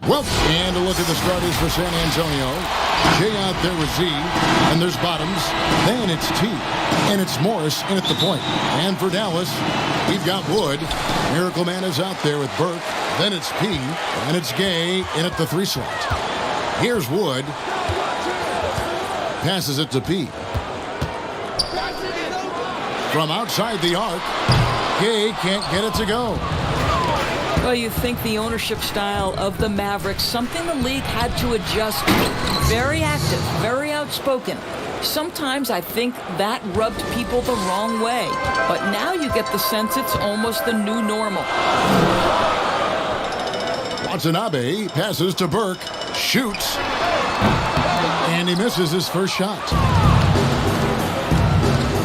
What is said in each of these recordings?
Well, and a look at the starters for San Antonio. Jay out there with Z, and there's Bottoms. Then it's T, and it's Morris in at the point. And for Dallas, we've got Wood. Miracle Man is out there with Burke. Then it's P, and it's Gay in at the 3 slot. Here's Wood. Passes it to P. From outside the arc, Gay can't get it to go. Well, you think the ownership style of the Mavericks, something the league had to adjust to. Very active, very outspoken. Sometimes I think that rubbed people the wrong way. But now you get the sense it's almost the new normal. Watanabe passes to Burke, shoots, and he misses his first shot.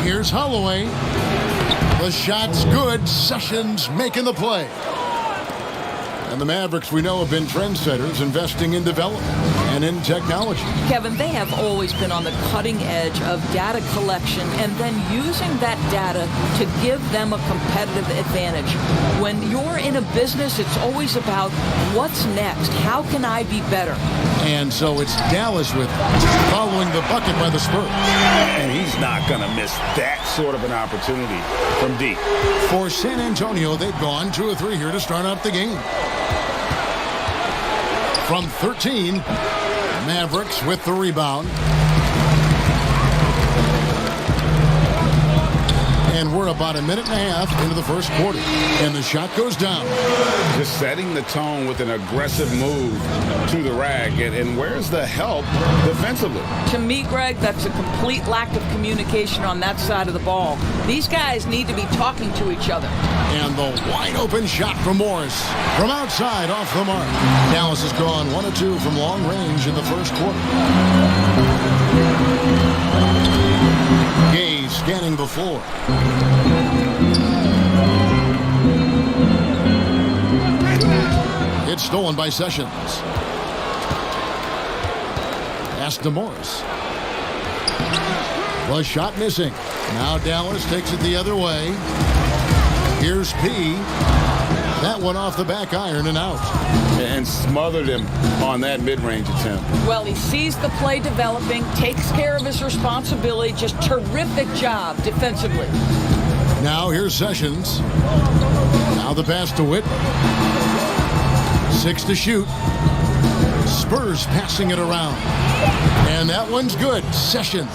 Here's Holloway. The shot's good. Sessions making the play. And the Mavericks, we know, have been trendsetters, investing in development and in technology. Kevin, they have always been on the cutting edge of data collection and then using that data to give them a competitive advantage. When you're in a business, it's always about what's next? How can I be better? And so it's Dallas with following the bucket by the Spurs. And he's not going to miss that sort of an opportunity from deep. For San Antonio, they've gone 2 of 3 here to start out the game. From 13, Mavericks with the rebound. And we're about a minute and a half into the first quarter. And the shot goes down. Just setting the tone with an aggressive move to the rack. And where's the help defensively? To me, Greg, that's a complete lack of communication on that side of the ball. These guys need to be talking to each other. And the wide open shot from Morris. From outside, off the mark. Dallas has gone 1 of 2 from long range in the first quarter. Gay scanning the floor. It's stolen by Sessions. Pass to Morris. The shot missing. Now Dallas takes it the other way. Here's P. That one off the back iron and out. And smothered him on that mid-range attempt. Well, he sees the play developing, takes care of his responsibility. Just terrific job defensively. Now here's Sessions. Now the pass to Whit. 6 to shoot. Spurs passing it around. And that one's good. Sessions.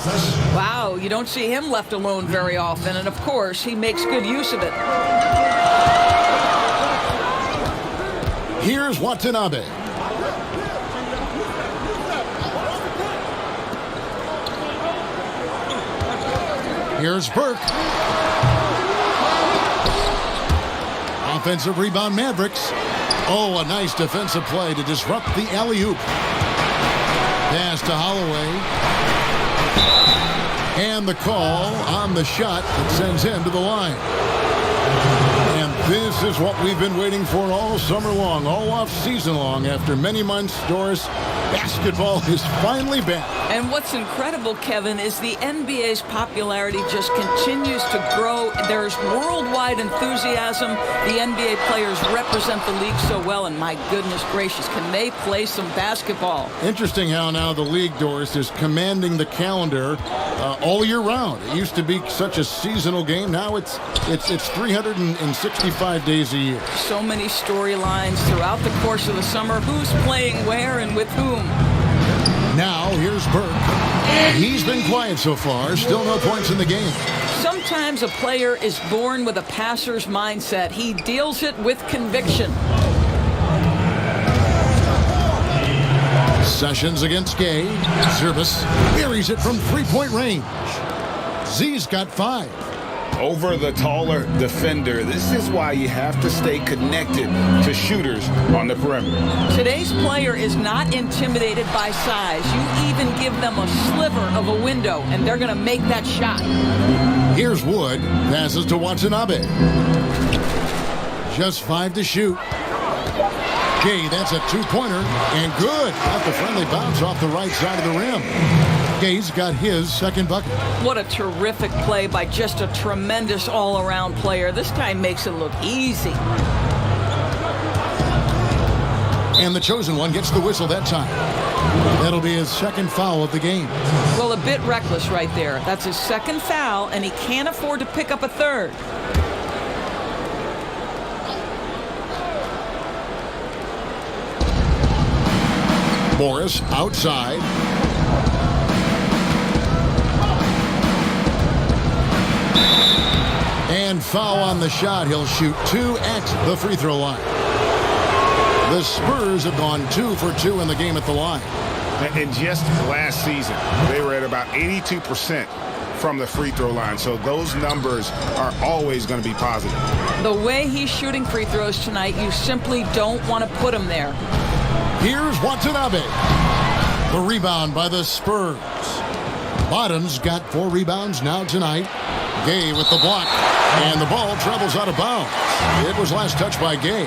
Wow, you don't see him left alone very often. And, of course, he makes good use of it. Here's Watanabe. Here's Burke. Offensive rebound, Mavericks. Oh, a nice defensive play to disrupt the alley-oop. Pass to Holloway. And the call on the shot that sends him to the line. And this is what we've been waiting for all summer long, all off-season long. After many months, Doris, basketball is finally back. And what's incredible, Kevin, is the NBA's popularity just continues to grow. There's worldwide enthusiasm. The NBA players represent the league so well, and my goodness gracious, can they play some basketball? Interesting how now the league, Doris, is commanding the calendar all year round. It used to be such a seasonal game. Now it's 365 days a year. So many storylines throughout the course of the summer. Who's playing where and with whom? Now, here's Burke. He's been quiet so far. Still no points in the game. Sometimes a player is born with a passer's mindset. He deals it with conviction. Sessions against Gay. Service buries it from three-point range. Z's got 5. Over the taller defender. This is why you have to stay connected to shooters on the perimeter. Today's player is not intimidated by size. You even give them a sliver of a window, and they're going to make that shot. Here's Wood. Passes to Watanabe. Just 5 to shoot. Gay, that's a two-pointer, and good. Got the friendly bounce off the right side of the rim. Gay's got his second bucket. What a terrific play by just a tremendous all-around player. This guy makes it look easy. And the chosen one gets the whistle that time. That'll be his second foul of the game. Well, a bit reckless right there. That's his second foul, and he can't afford to pick up a third. Morris outside. And foul on the shot. He'll shoot 2 at the free throw line. The Spurs have gone 2 for 2 in the game at the line. And just last season, they were at about 82% from the free throw line. So those numbers are always going to be positive. The way he's shooting free throws tonight, you simply don't want to put him there. Here's Watanabe. The rebound by the Spurs. Bottoms got 4 rebounds now tonight. Gay with the block. And the ball travels out of bounds. It was last touched by Gay.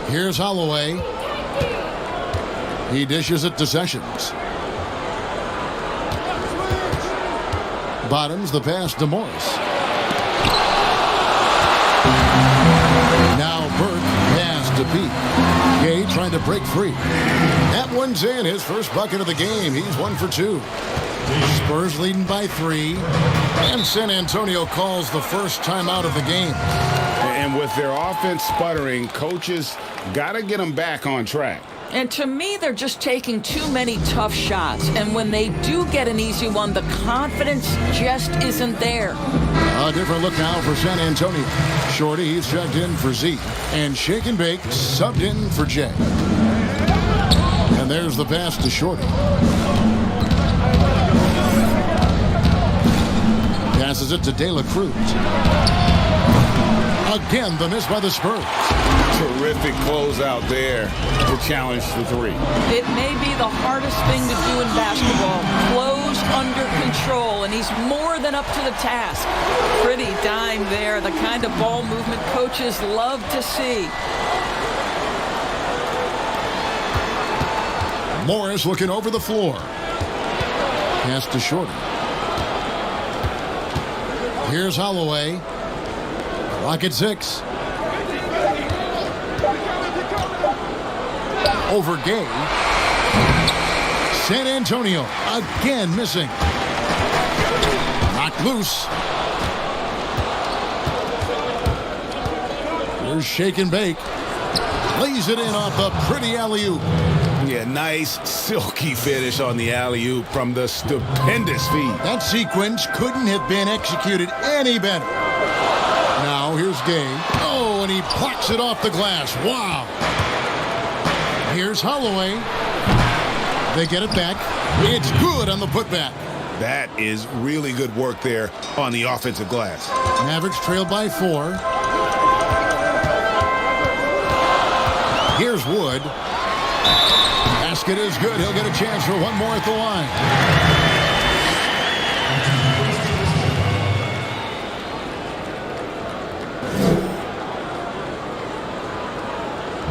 Here's Holloway. He dishes it to Sessions. Bottoms the pass to Morris. Now Burke pass to Pete. Gay trying to break free. That one's in. His first bucket of the game. He's 1 for 2. Spurs leading by 3. And San Antonio calls the first timeout of the game. And with their offense sputtering, coaches got to get them back on track. And to me, they're just taking too many tough shots. And when they do get an easy one, the confidence just isn't there. A different look now for San Antonio. Shorty, he's checked in for Z. And Shake and Bake subbed in for Jay. And there's the pass to Shorty. Passes it to De La Cruz. Again, the miss by the Spurs. Terrific closeout there to challenge the 3. It may be the hardest thing to do in basketball. Close under control, and he's more than up to the task. Pretty dime there, the kind of ball movement coaches love to see. Morris looking over the floor. Pass to Shorty. Here's Holloway. Clock at 6. Over Gay. San Antonio again missing. Knocked loose. Here's Shake and Bake. Lays it in off a pretty alley-oop. Yeah, nice silky finish on the alley-oop from the stupendous feed. That sequence couldn't have been executed any better. Now here's Gay. Oh, and he plucks it off the glass. Wow. Here's Holloway. They get it back. It's good on the putback. That is really good work there on the offensive glass. Mavericks trailed by 4. Here's Wood. Basket is good. He'll get a chance for one more at the line.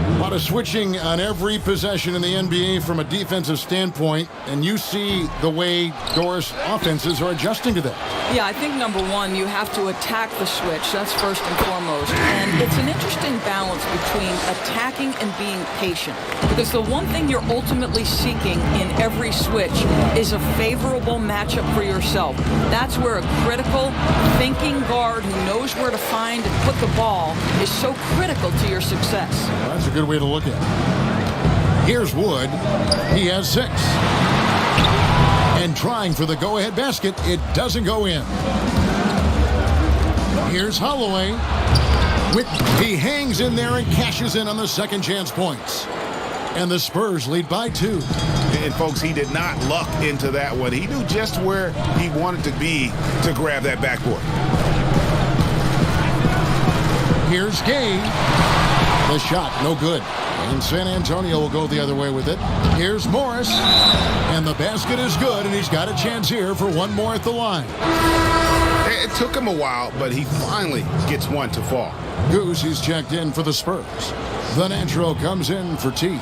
A lot of switching on every possession in the NBA from a defensive standpoint, and you see the way Doris offenses are adjusting to that. Yeah, I think number one, you have to attack the switch. That's first and foremost. And it's an interesting balance between attacking and being patient. Because the one thing you're ultimately seeking in every switch is a favorable matchup for yourself. That's where a critical, thinking guard who knows where to find and put the ball is so critical to your success. Well, that's a good way to look at it. Here's Wood. He has 6. And trying for the go-ahead basket, it doesn't go in. Here's Holloway. He hangs in there and cashes in on the second chance points. And the Spurs lead by 2. And folks, he did not luck into that one. He knew just where he wanted to be to grab that backboard. Here's Gay. The shot, no good. And San Antonio will go the other way with it. Here's Morris. And the basket is good, and he's got a chance here for one more at the line. It took him a while, but he finally gets one to fall. Goose, he's checked in for the Spurs. The natural comes in for T.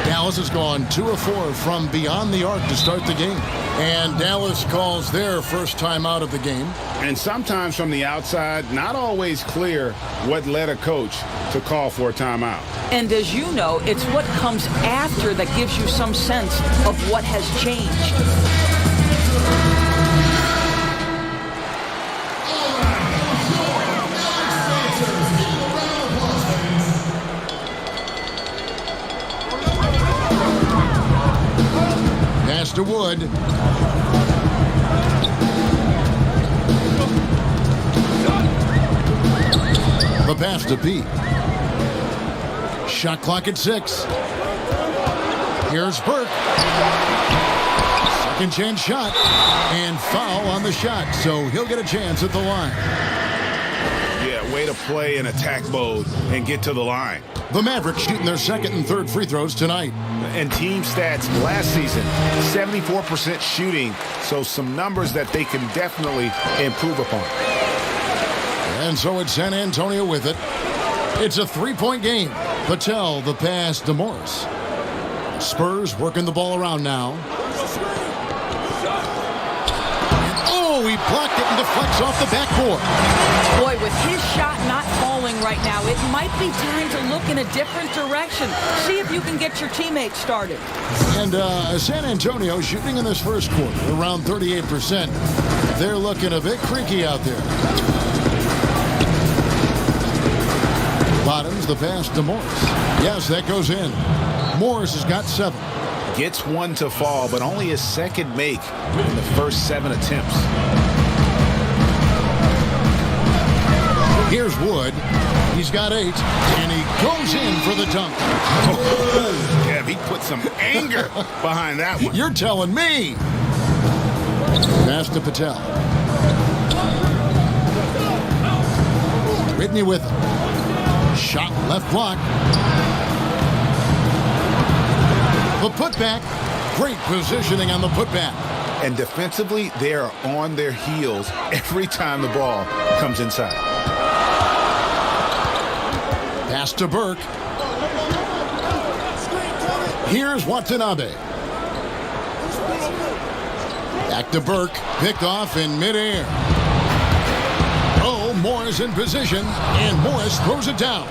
Dallas has gone 2 of 4 from beyond the arc to start the game. And Dallas calls their first time out of the game. And sometimes from the outside, not always clear what led a coach to call for a timeout. And as you know, it's what comes after that gives you some sense of what has changed. Pass to Wood. The pass to P. Shot clock at 6. Here's Burke. Second chance shot. And foul on the shot, so he'll get a chance at the line. Yeah, way to play in attack mode and get to the line. The Mavericks shooting their second and third free throws tonight. And team stats last season, 74% shooting, so some numbers that they can definitely improve upon. And so it's San Antonio with it. It's a three-point game. Patel, the pass to Morris. Spurs working the ball around now. And he blocked it and deflects off the backboard. Boy, with his shot not falling right now, it might be time to look in a different direction. See if you can get your teammates started. And San Antonio shooting in this first quarter around 38%. They're looking a bit creaky out there. Bottoms, the pass to Morris. Yes, that goes in. Morris has got 7. Gets one to fall, but only his second make in the first 7 attempts. Here's Wood. He's got 8, and he goes in for the dunk. Oh, yeah, he put some anger behind that one. You're telling me. Pass to Patel. Whitney with him. Shot left block. The putback. Great positioning on the putback. And defensively, they are on their heels every time the ball comes inside. Pass to Burke. Here's Watanabe. Back to Burke. Picked off in midair. Oh, Morris in position. And Morris throws it down.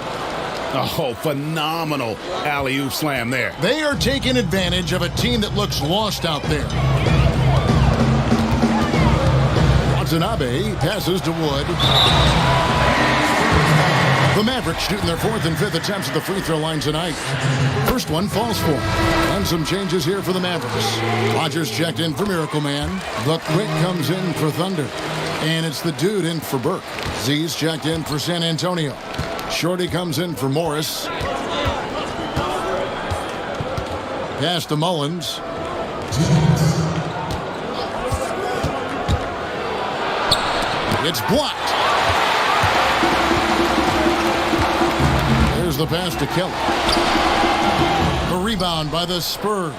Oh, phenomenal alley-oop slam there. They are taking advantage of a team that looks lost out there. Watanabe passes to Wood. The Mavericks shooting their 4th and 5th attempts at the free throw line tonight. First one falls for. And some changes here for the Mavericks. Rogers checked in for Miracle Man. The Quick comes in for Thunder. And it's the dude in for Burke. Z's checked in for San Antonio. Shorty comes in for Morris. Pass to Mullins. It's blocked. There's the pass to Kelly. The rebound by the Spurs.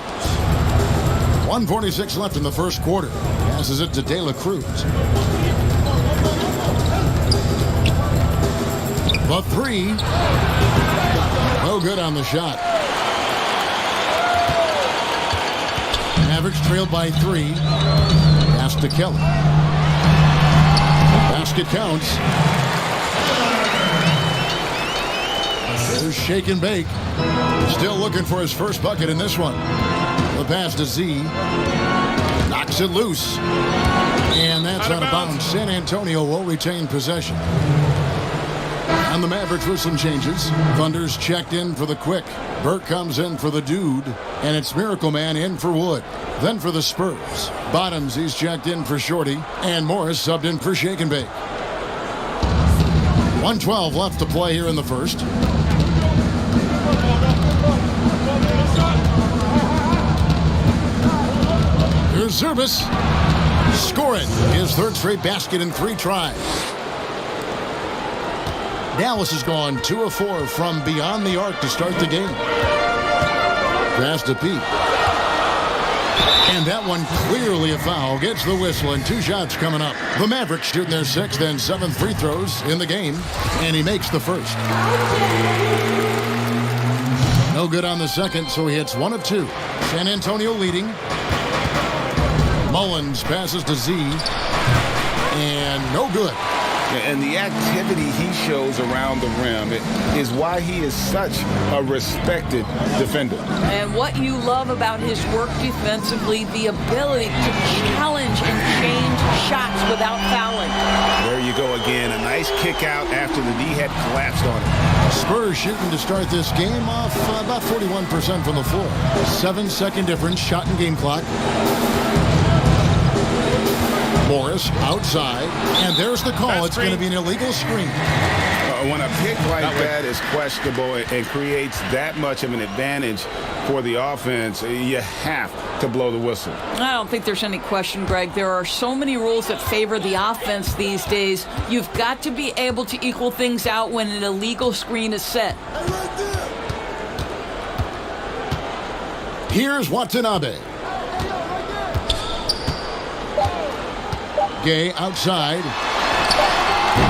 1:46 left in the first quarter. Passes it to De La Cruz. The 3. No good on the shot. Mavericks trailed by 3. Pass to Kelly. Basket counts. There's Shake and Bake. Still looking for his first bucket in this one. The pass to Z. Knocks it loose. And that's out of bounds. San Antonio will retain possession. And the Mavericks with some changes. Thunder's checked in for the Quick. Burke comes in for the Dude. And it's Miracle Man in for Wood. Then for the Spurs. Bottoms, he's checked in for Shorty. And Morris subbed in for Shake and Bake. 1:12 left to play here in the first. Here's Zerbis. Score it. His third straight basket in 3 tries. Dallas has gone 2 of 4 from beyond the arc to start the game. Pass to Pete. And that one clearly a foul. Gets the whistle and 2 shots coming up. The Mavericks shooting their 6th and 7th free throws in the game. And he makes the first. No good on the second, so he hits 1 of 2. San Antonio leading. Mullins passes to Z. And no good. And the activity he shows around the rim is why he is such a respected defender. And what you love about his work defensively, the ability to challenge and change shots without fouling. There you go again. A nice kick out after the knee had collapsed on him. Spurs shooting to start this game off about 41% from the floor. 7-second difference, shot and game clock. Morris outside, and there's the call. It's going to be an illegal screen. When a pick like that is questionable and creates that much of an advantage for the offense, you have to blow the whistle. I don't think there's any question, Greg. There are so many rules that favor the offense these days. You've got to be able to equal things out when an illegal screen is set. Here's Watanabe. Gay outside.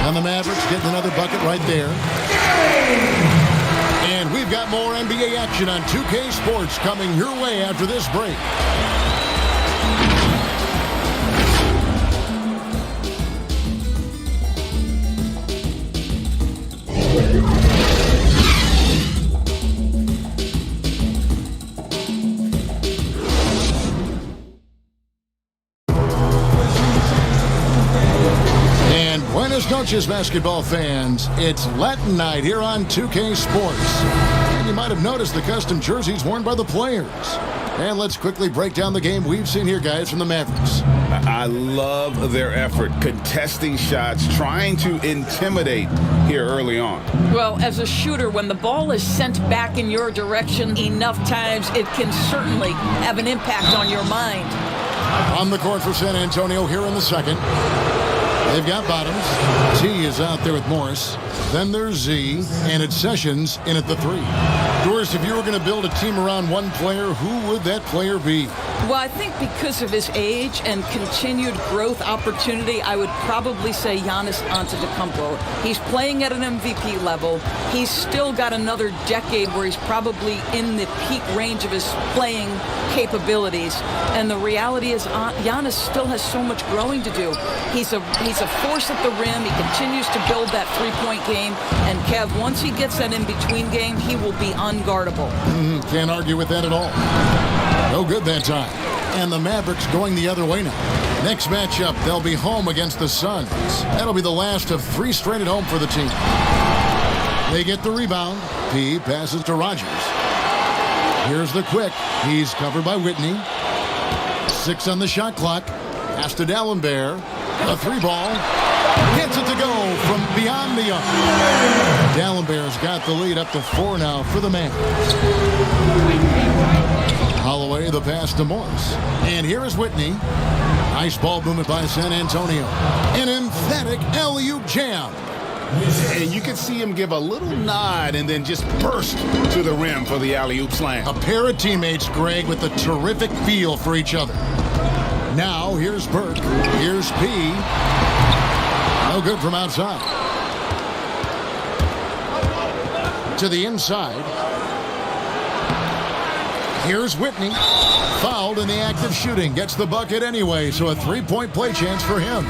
And the Mavericks getting another bucket right there. And we've got more NBA action on 2K Sports coming your way after this break. Buenas noches, basketball fans. It's Latin night here on 2K Sports. And you might have noticed the custom jerseys worn by the players. And let's quickly break down the game we've seen here, guys, from the Mavericks. I love their effort, contesting shots, trying to intimidate here early on. Well, as a shooter, when the ball is sent back in your direction enough times, it can certainly have an impact on your mind. On the court for San Antonio here in the second. They've got Bottoms. T is out there with Morris. Then there's Z, and it's Sessions in at the 3. Doris, if you were going to build a team around one player, who would that player be? Well, I think because of his age and continued growth opportunity, I would probably say Giannis Antetokounmpo. He's playing at an MVP level. He's still got another decade where he's probably in the peak range of his playing capabilities. And the reality is Giannis still has so much growing to do. He's a force at the rim. He continues to build that three-point game. And Kev, once he gets that in-between game, he will be unguardable. Can't argue with that at all. No good that time. And the Mavericks going the other way now. Next matchup, they'll be home against the Suns. That'll be the last of 3 straight at home for the team. They get the rebound. P passes to Rogers. Here's the quick. He's covered by Whitney. 6 on the shot clock. Pass to D'Alembert. A 3-ball. Gets it to go from beyond the arc. D'Alembert's got the lead up to 4 now for the Mavericks. Holloway, the pass to Morris. And here is Whitney. Nice ball movement by San Antonio. An emphatic alley-oop jam. And you can see him give a little nod and then just burst to the rim for the alley-oop slam. A pair of teammates, Greg, with a terrific feel for each other. Now, here's Burke. Here's P. No good from outside. To the inside. Here's Whitney. Fouled in the act of shooting. Gets the bucket anyway, so a 3-point play chance for him.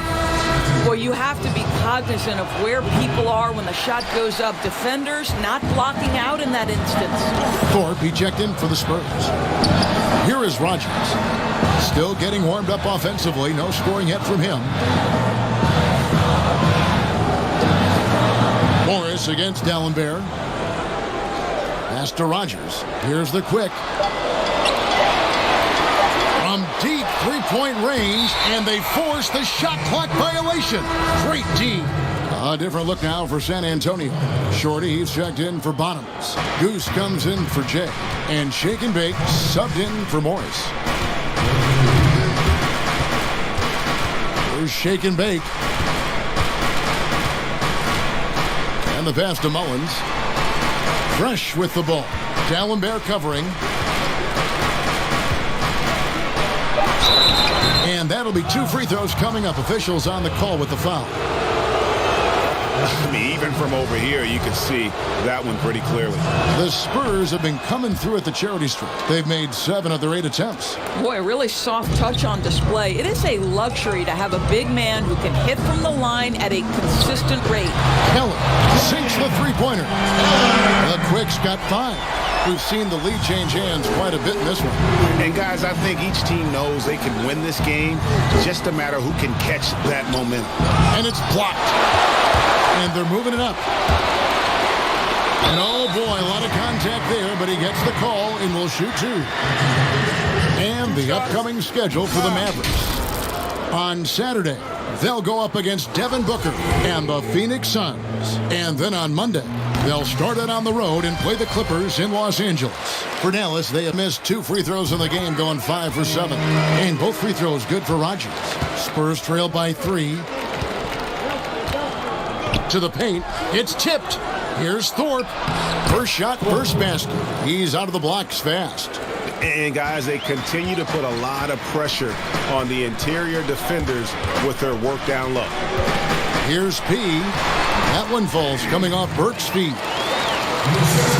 Well, you have to be cognizant of where people are when the shot goes up. Defenders not blocking out in that instance. Thorpe, he checked in for the Spurs. Here is Rogers. Still getting warmed up offensively. No scoring yet from him. Morris against D'Alembert. Pass to Rogers. Here's the quick. From deep 3-point range, and they force the shot clock violation. Great D. A different look now for San Antonio. Shorty, he's checked in for Bottoms. Goose comes in for Jay. And Shake and Bake subbed in for Morris. Here's shake and bake. And the pass to Mullins. Fresh with the ball. D'Alembert covering. And that'll be 2 free throws coming up. Officials on the call with the foul. I mean, even from over here, you can see that one pretty clearly. The Spurs have been coming through at the charity stripe. They've made 7 of their 8 attempts. Boy, a really soft touch on display. It is a luxury to have a big man who can hit from the line at a consistent rate. Keller sinks the three-pointer. The Quicks got 5. We've seen the lead change hands quite a bit in this one. And, guys, I think each team knows they can win this game. Just a matter who can catch that momentum. And it's blocked. And they're moving it up. And, oh, boy, a lot of contact there, but he gets the call and will shoot 2. And the upcoming schedule for the Mavericks. On Saturday, they'll go up against Devin Booker and the Phoenix Suns. And then on Monday, they'll start it on the road and play the Clippers in Los Angeles. For Dallas, they have missed 2 free throws in the game, going 5 for 7. And both free throws good for Rodgers. Spurs trail by 3. To the paint. It's tipped. Here's Thorpe. First shot, first basket. He's out of the blocks fast. And, guys, they continue to put a lot of pressure on the interior defenders with their work down low. Here's P. That one falls coming off Burke's feet.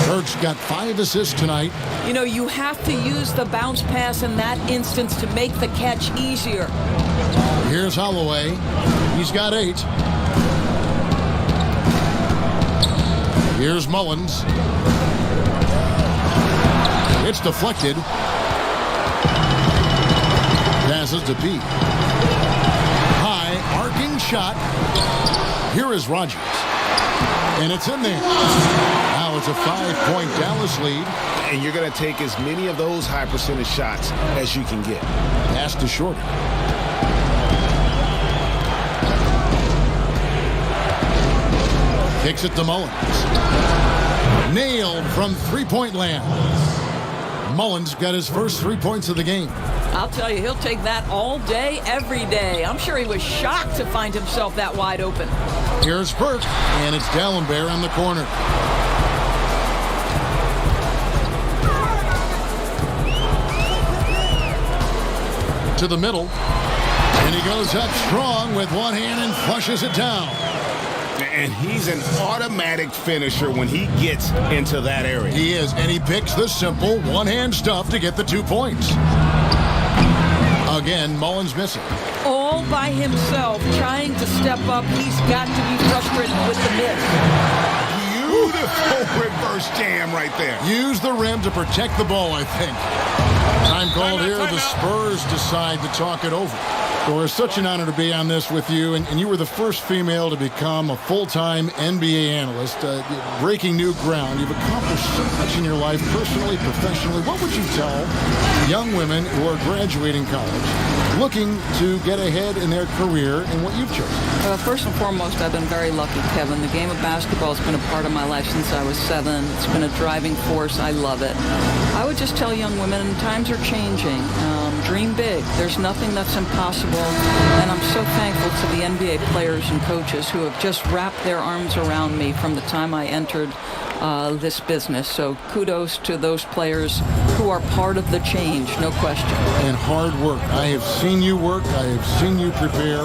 Burke's got 5 assists tonight. You know, you have to use the bounce pass in that instance to make the catch easier. Here's Holloway. He's got 8. Here's Mullins. It's deflected. Passes to P. High, arcing shot. Here is Rodgers. And it's in there. Now it's a 5-point Dallas lead. And you're going to take as many of those high percentage shots as you can get. Pass to Shorter. Kicks it to Mullins. Nailed from three-point land. Mullins got his first 3 points of the game. I'll tell you, he'll take that all day, every day. I'm sure he was shocked to find himself that wide open. Here's Burke, and it's D'Alembert on the corner. To the middle. And he goes up strong with one hand and flushes it down. And he's an automatic finisher when he gets into that area. He is, and he picks the simple one-hand stuff to get the 2 points. Again, Mullins missing. All by himself, trying to step up. He's got to be frustrated with the miss. Beautiful reverse jam right there. Use the rim to protect the ball, I think. Time called here. The Spurs decide to talk it over. Well, it's such an honor to be on this with you, and you were the first female to become a full-time NBA analyst, breaking new ground. You've accomplished so much in your life, personally, professionally. What would you tell young women who are graduating college, looking to get ahead in their career in what you've chosen? First and foremost, I've been very lucky, Kevin. The game of basketball has been a part of my life since I was 7. It's been a driving force. I love it. I would just tell young women, times are changing. Dream big. There's nothing that's impossible. And I'm so thankful to the NBA players and coaches who have just wrapped their arms around me from the time I entered this business. So kudos to those players who are part of the change, no question. And hard work. I have seen you work. I have seen you prepare.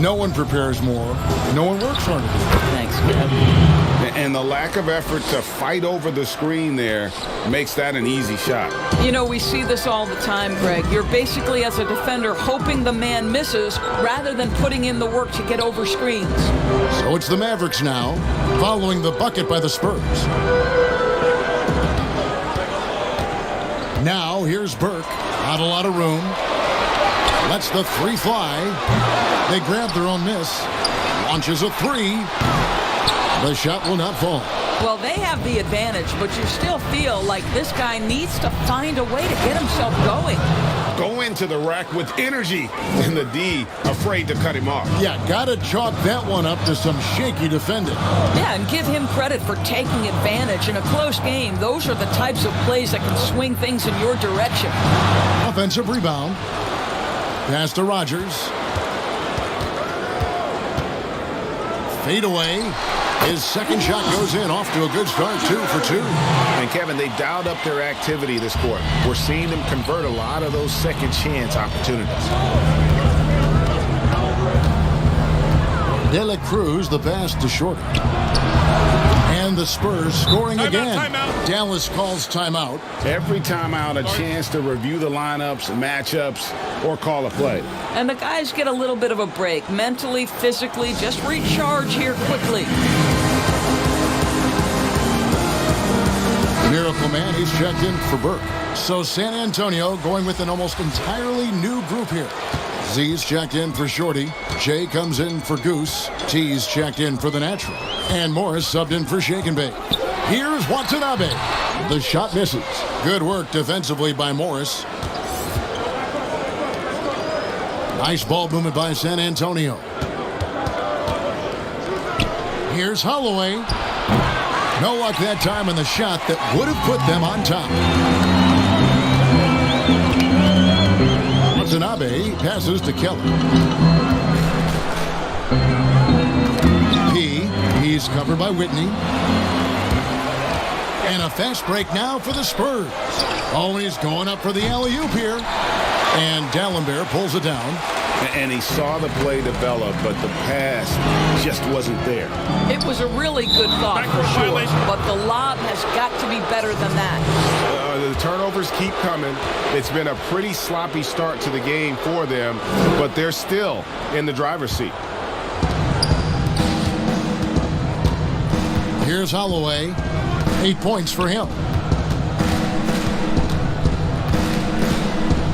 No one prepares more. No one works harder. Thanks, Kevin. And the lack of effort to fight over the screen there makes that an easy shot. You know, we see this all the time, Greg. You're basically, as a defender, hoping the man misses rather than putting in the work to get over screens. So it's the Mavericks now, following the bucket by the Spurs. Now, here's Burke. Not a lot of room. Lets the 3 fly. They grab their own miss. Launches a 3. The shot will not fall. Well, they have the advantage, but you still feel like this guy needs to find a way to get himself going. Go into the rack with energy, and the D afraid to cut him off. Yeah, gotta chalk that one up to some shaky defending. Yeah, and give him credit for taking advantage. In a close game, those are the types of plays that can swing things in your direction. Offensive rebound. Pass to Rodgers. Fade away. His second shot goes in, off to a good start, 2 for 2. And, Kevin, they dialed up their activity this quarter. We're seeing them convert a lot of those second chance opportunities. De La Cruz, the pass to Shorty. And the Spurs scoring again. Timeout. Dallas calls timeout. Every timeout, a chance to review the lineups, matchups, or call a play. And the guys get a little bit of a break. Mentally, physically, just recharge here quickly. Miracle Man, he's checked in for Burke. So San Antonio going with an almost entirely new group here. Z's checked in for Shorty. Jay comes in for Goose. T's checked in for the natural. And Morris subbed in for Shake and Bake. Here's Watanabe. The shot misses. Good work defensively by Morris. Nice ball movement by San Antonio. Here's Holloway. No luck that time on the shot that would have put them on top. Watanabe passes to Keller. He's covered by Whitney. And a fast break now for the Spurs. Oh, he's going up for the alley-oop here. And Dallenberg pulls it down. And he saw the play develop, but the pass just wasn't there. It was a really good thought for sure, but the lob has got to be better than that. The turnovers keep coming. It's been a pretty sloppy start to the game for them, but they're still in the driver's seat. Here's Holloway. 8 points for him.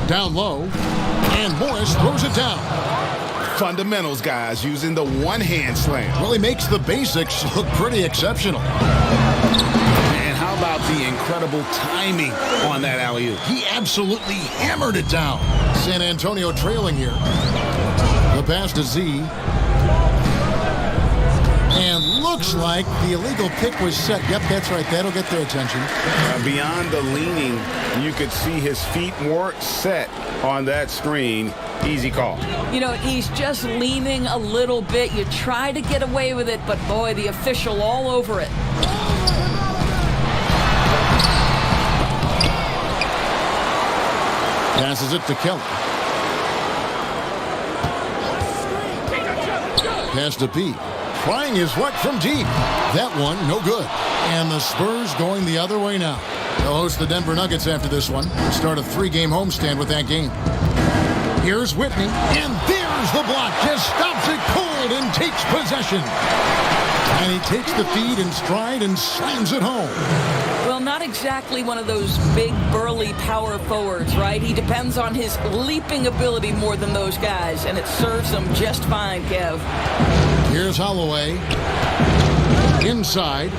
Down low. And Morris throws it down. Fundamentals, guys, using the one-hand slam. Well, he makes the basics look pretty exceptional. And how about the incredible timing on that alley-oop? He absolutely hammered it down. San Antonio trailing here. The pass to Z. And looks like the illegal pick was set. Yep, that's right. That'll get their attention. Beyond the leaning, you could see his feet more set on that screen. Easy call. You know, he's just leaning a little bit. You try to get away with it, but boy, the official all over it. Passes it to Keller. Pass to P. Trying his luck from deep. That one, no good. And the Spurs going the other way now. They'll host the Denver Nuggets after this one. Start a 3-game homestand with that game. Here's Whitney. And there's the block. Just stops it cold and takes possession. And he takes the feed in stride and slams it home. Well, not exactly one of those big, burly power forwards, right? He depends on his leaping ability more than those guys, and it serves him just fine, Kev. Here's Holloway. Inside.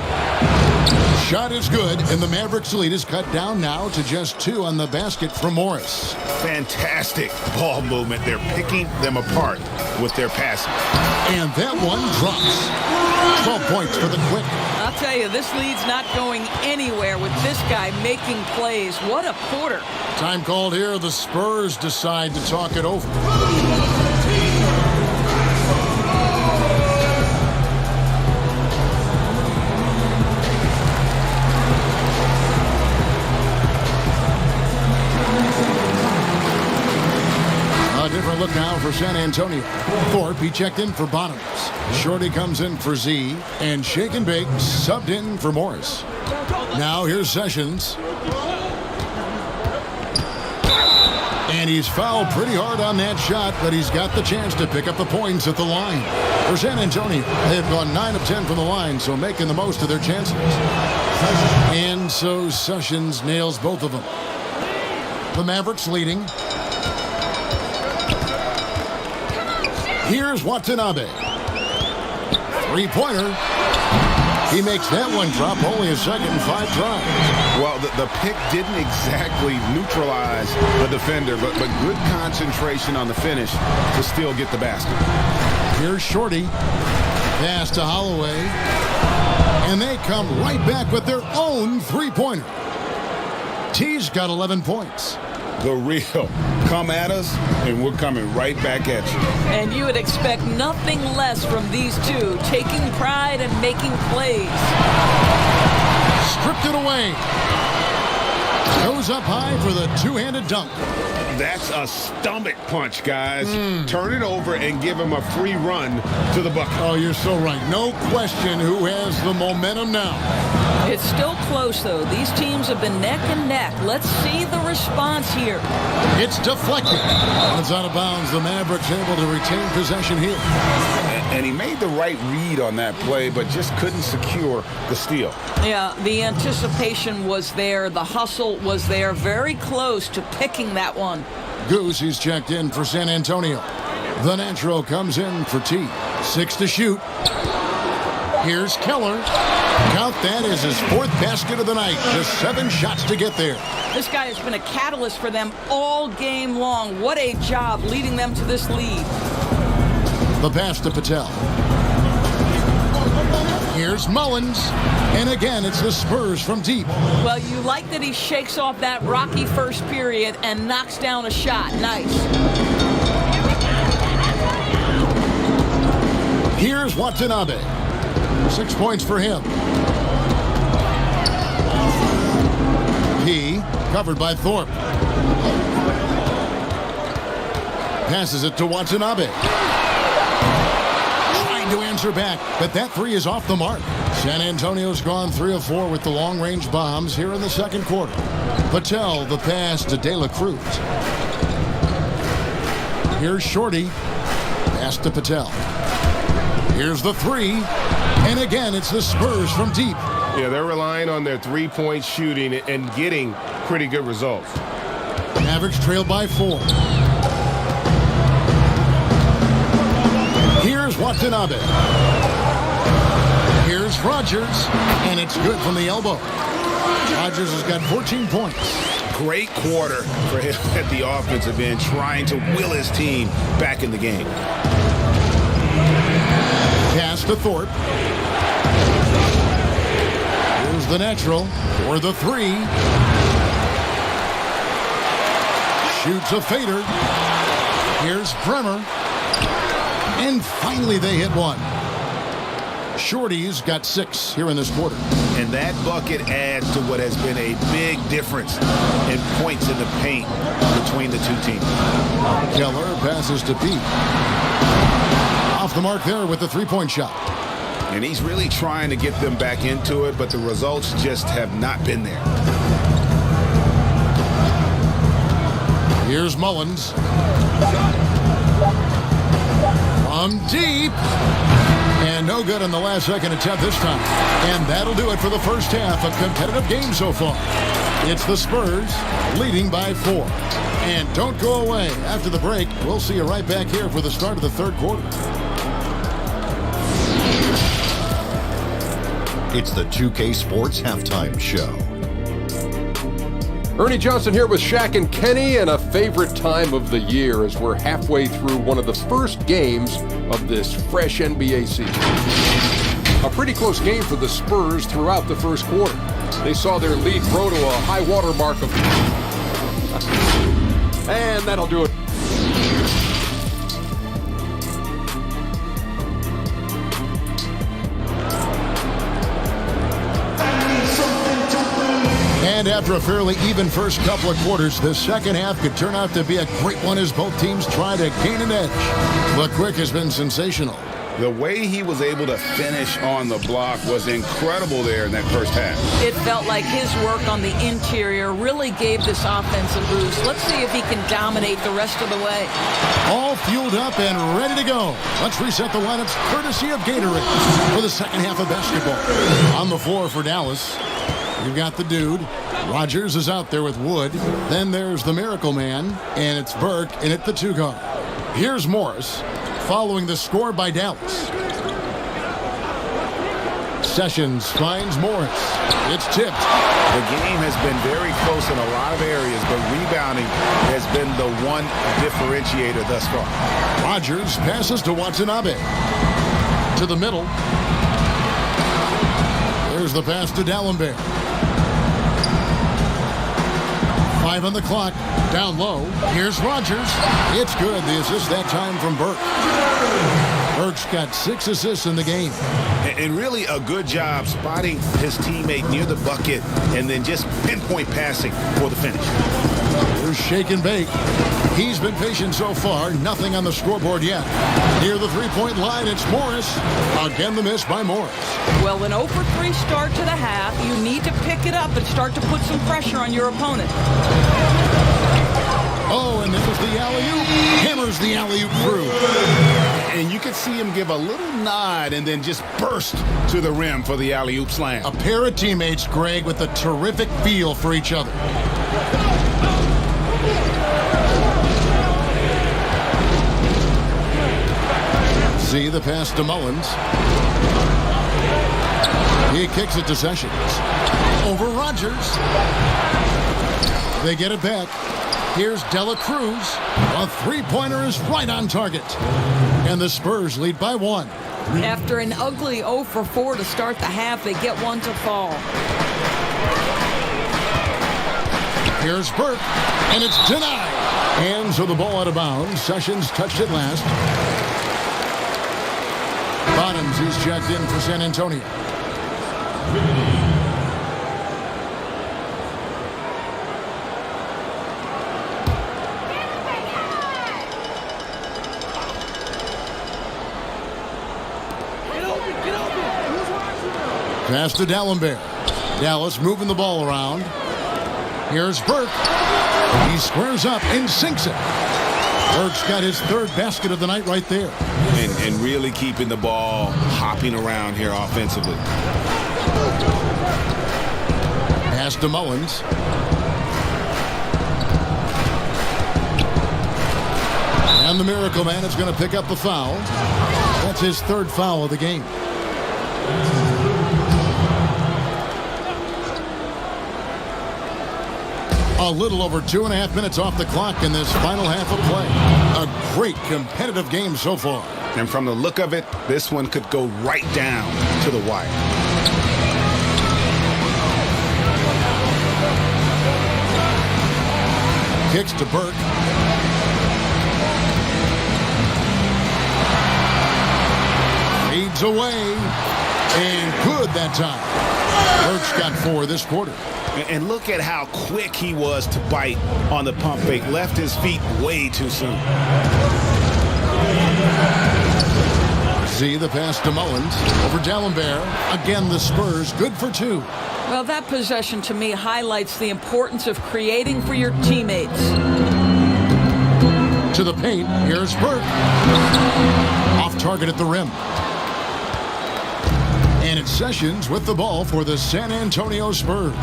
Shot is good, and the Mavericks' lead is cut down now to just 2 on the basket from Morris. Fantastic ball movement. They're picking them apart with their passing. And that one drops. 12 points for the Quick. I'll tell you, this lead's not going anywhere with this guy making plays. What a quarter. Time called here. The Spurs decide to talk it over. A different look now for San Antonio. Thorpe, he checked in for Bottoms. Shorty comes in for Z. And Shake and Bake subbed in for Morris. Now here's Sessions. And he's fouled pretty hard on that shot, but he's got the chance to pick up the points at the line. For San Antonio, they've gone 9 of 10 from the line, so making the most of their chances. And so Sessions nails both of them. The Mavericks leading. Here's Watanabe. Three-pointer. He makes that one drop, only a second and 5 tries. Well, the pick didn't exactly neutralize the defender, but good concentration on the finish to still get the basket. Here's Shorty. Pass to Holloway. And they come right back with their own three-pointer. T's got 11 points. the real. Come at us, and we're coming right back at you. And you would expect nothing less from these two, taking pride and making plays. Stripped it away. Goes up high for the two-handed dunk. That's a stomach punch, guys. Turn it over and give him a free run to the bucket. Oh, you're so right. No question who has the momentum now. It's still close, though. These teams have been neck and neck. Let's see the response here. It's deflected. It's out of bounds. The Mavericks able to retain possession here. And he made the right read on that play, but just couldn't secure the steal. Yeah, the anticipation was there. The hustle was there. Very close to picking that one. Goose, he's checked in for San Antonio. The natural comes in for T. 6 to shoot. Here's Keller. Count that as his 4th basket of the night. Just 7 shots to get there. This guy has been a catalyst for them all game long. What a job leading them to this lead. The pass to Patel. Here's Mullins. And again, it's the Spurs from deep. Well, you like that he shakes off that rocky first period and knocks down a shot. Nice. Here's Watanabe. 6 points for him. P, covered by Thorpe. Passes it to Watanabe. Trying to answer back, but that three is off the mark. San Antonio's gone 3 of 4 with the long-range bombs here in the second quarter. Patel, the pass to De La Cruz. Here's Shorty. Pass to Patel. Here's the three. And again, it's the Spurs from deep. Yeah, they're relying on their three-point shooting and getting pretty good results. Mavericks trail by 4. Here's Watanabe. Here's Rogers. And it's good from the elbow. Rogers has got 14 points. Great quarter for him at the offensive end, trying to will his team back in the game. Pass to Thorpe. Here's the natural for the three. Shoots a fader. Here's Bremer. And finally they hit one. Shorty's got 6 here in this quarter. And that bucket adds to what has been a big difference in points in the paint between the two teams. Keller passes to P. Off the mark there with the three-point shot. And he's really trying to get them back into it, but the results just have not been there. Here's Mullins. From deep. And no good on the last second attempt this time. And that'll do it for the first half. A competitive game so far. It's the Spurs leading by 4. And don't go away. After the break, we'll see you right back here for the start of the third quarter. It's the 2K Sports Halftime Show. Ernie Johnson here with Shaq and Kenny, and a favorite time of the year as we're halfway through one of the first games of this fresh NBA season. A pretty close game for the Spurs throughout the first quarter. They saw their lead grow to a high water mark of... and that'll do it. And after a fairly even first couple of quarters, the second half could turn out to be a great one as both teams try to gain an edge. But Quick has been sensational. The way he was able to finish on the block was incredible there in that first half. It felt like his work on the interior really gave this offense a boost. Let's see if he can dominate the rest of the way. All fueled up and ready to go. Let's reset the lineups courtesy of Gatorade for the second half of basketball. On the floor for Dallas, you've got the dude. Rogers is out there with Wood. Then there's the Miracle Man, and it's Burke in at the 2 guard. Here's Morris, following the score by Dallas. Sessions finds Morris. It's tipped. The game has been very close in a lot of areas, but rebounding has been the one differentiator thus far. Rogers passes to Watanabe. To the middle. There's the pass to Dalembert. 5 on the clock. Down low. Here's Rogers. It's good. The assist that time from Burke. Burke's got 6 assists in the game. And really a good job spotting his teammate near the bucket and then just pinpoint passing for the finish. Here's shake and bake. He's been patient so far. Nothing on the scoreboard yet. Near the three-point line, it's Morris. Again, the miss by Morris. Well, an 0 for 3 start to the half. You need to pick it up and start to put some pressure on your opponent. Oh, and there's the alley-oop. Hammers the alley-oop through. And you could see him give a little nod and then just burst to the rim for the alley-oop slam. A pair of teammates, Greg, with a terrific feel for each other. See the pass to Mullins. He kicks it to Sessions. Over Rogers. They get it back. Here's Dela Cruz. A three-pointer is right on target. And the Spurs lead by 1. After an ugly 0 for 4 to start the half, they get one to fall. Here's Burke, and it's denied. And so the ball out of bounds. Sessions touched it last. Bottoms, he's checked in for San Antonio. Pass to D'Alembert. Dallas moving the ball around. Here's Burke. He squares up and sinks it. Burke's got his 3rd basket of the night right there. And really keeping the ball hopping around here offensively. Pass to Mullins. And the Miracle Man is going to pick up the foul. That's his 3rd foul of the game. A little over 2.5 minutes off the clock in this final half of play. A great competitive game so far. And from the look of it, this one could go right down to the wire. Kicks to Burke. Fades away. And good that time. Burke's got 4 this quarter. And look at how quick he was to bite on the pump fake. Left his feet way too soon. See the pass to Mullins. Over D'Alembert. Again, the Spurs good for 2. Well, that possession to me highlights the importance of creating for your teammates. To the paint. Here's Burke. Off target at the rim. And it's Sessions with the ball for the San Antonio Spurs.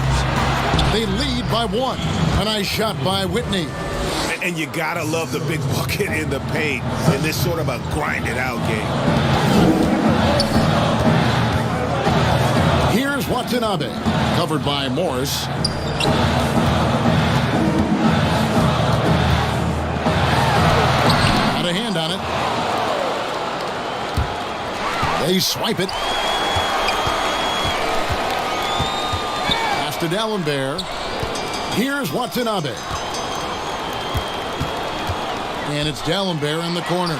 They lead by 1. A nice shot by Whitney. And you gotta love the big bucket in the paint in this sort of a grinded-out game. Here's Watanabe, covered by Morris. Got a hand on it. They swipe it. Pass to D'Alembert. Here's Watanabe. And it's D'Alembert in the corner.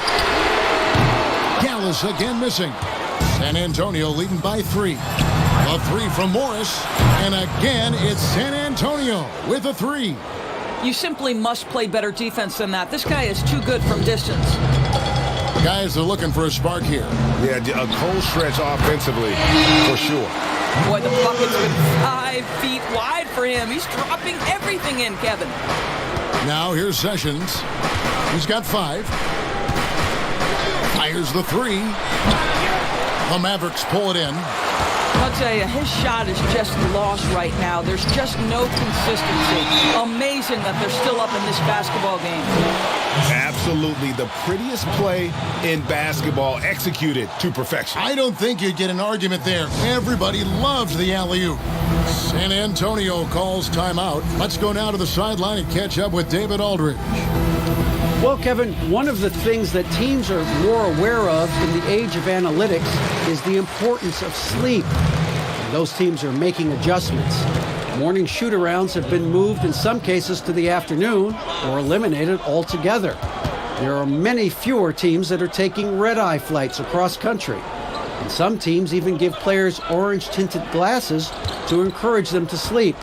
Dallas again missing. San Antonio leading by 3. A 3 from Morris. And again, it's San Antonio with a 3. You simply must play better defense than that. This guy is too good from distance. Guys are looking for a spark here. Yeah, a cold stretch offensively, for sure. Boy, the bucket's been 5 feet wide for him. He's dropping everything in, Kevin. Now here's Sessions. He's got 5. Fires the 3. The Mavericks pull it in. I'll tell you, his shot is just lost right now. There's just no consistency. Amazing that they're still up in this basketball game. Absolutely the prettiest play in basketball, executed to perfection. I don't think you'd get an argument there. Everybody loves the alley-oop. San Antonio calls timeout. Let's go now to the sideline and catch up with David Aldridge. Well, Kevin, one of the things that teams are more aware of in the age of analytics is the importance of sleep. And those teams are making adjustments. Morning shoot-arounds have been moved in some cases to the afternoon or eliminated altogether. There are many fewer teams that are taking red-eye flights across country. And some teams even give players orange-tinted glasses to encourage them to sleep.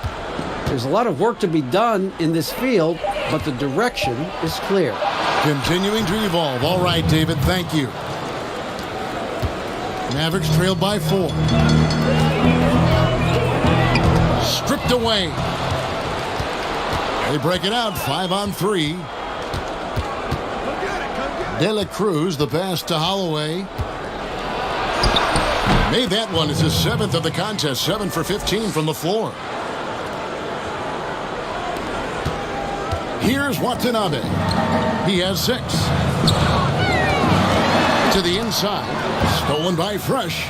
There's a lot of work to be done in this field, but the direction is clear. Continuing to evolve. All right, David, thank you. Mavericks trailed by 4. Stripped away. They break it out 5 on 3. De La Cruz, the pass to Holloway. Made that one. It's his 7th of the contest. 7 for 15 from the floor. Here's Watanabe. He has 6. To the inside. Stolen by Fresh.